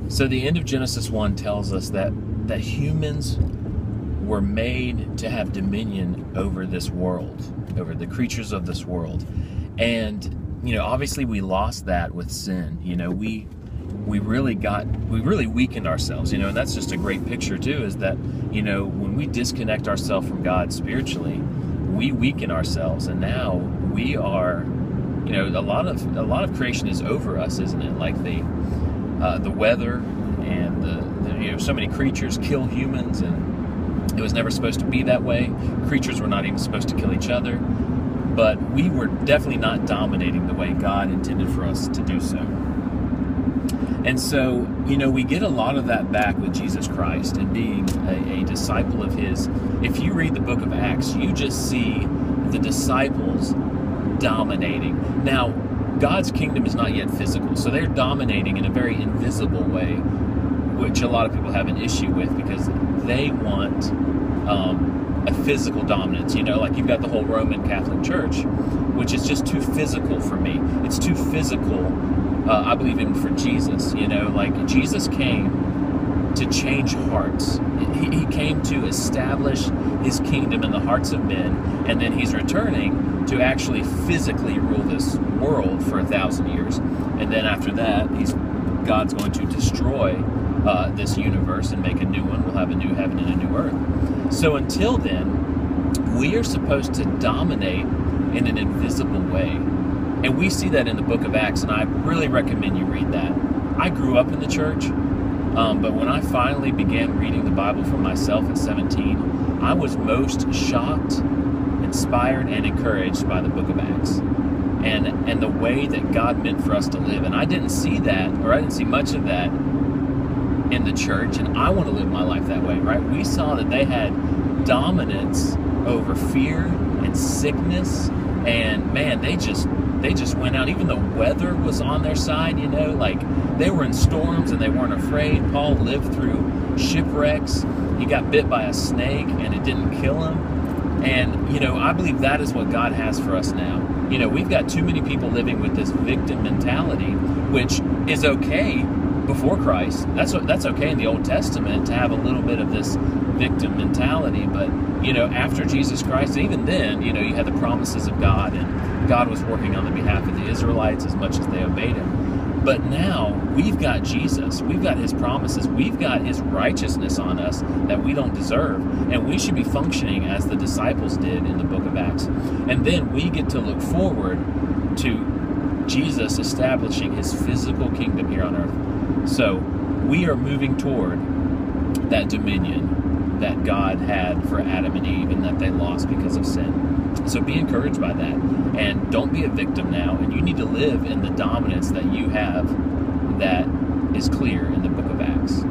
So the end of Genesis 1 tells us that humans were made to have dominion over this world, over the creatures of this world. And, obviously we lost that with sin. We really weakened ourselves, and that's just a great picture too, is that, when we disconnect ourselves from God spiritually, we weaken ourselves, and now we are, a lot of creation is over us, isn't it? Like the weather and so many creatures kill humans, and it was never supposed to be that way. Creatures were not even supposed to kill each other, but we were definitely not dominating the way God intended for us to do so. And so, we get a lot of that back with Jesus Christ and being a disciple of His. If you read the book of Acts, you just see the disciples dominating. Now, God's kingdom is not yet physical, so they're dominating in a very invisible way, which a lot of people have an issue with because they want a physical dominance. Like you've got the whole Roman Catholic Church, which is just too physical for me. It's too physical, I believe, even for Jesus. Like Jesus came to change hearts. He came to establish His kingdom in the hearts of men, and then He's returning to actually physically rule this world for 1,000 years. And then after that, God's going to destroy this universe and make a new one. We'll have a new heaven and a new earth. So until then, we are supposed to dominate in an invisible way. And we see that in the book of Acts, and I really recommend you read that. I grew up in the church, but when I finally began reading the Bible for myself at 17, I was most shocked, inspired, and encouraged by the book of Acts. And the way that God meant for us to live. And I didn't see that, or I didn't see much of that in the church, and I want to live my life that way, right? We saw that they had dominance over fear and sickness, and man, they just went out. Even the weather was on their side, like they were in storms and they weren't afraid. Paul lived through shipwrecks. He got bit by a snake and it didn't kill him. And, I believe that is what God has for us now. We've got too many people living with this victim mentality, which is okay before Christ. That's okay in the Old Testament to have a little bit of this victim mentality. But, after Jesus Christ, even then, you had the promises of God, and God was working on the behalf of the Israelites as much as they obeyed Him. But now we've got Jesus. We've got His promises. We've got His righteousness on us that we don't deserve. And we should be functioning as the disciples did in the book of Acts. And then we get to look forward to Jesus establishing His physical kingdom here on earth. So we are moving toward that dominion that God had for Adam and Eve and that they lost because of sin. So be encouraged by that. And don't be a victim now. And you need to live in the dominance that you have that is clear in the book of Acts.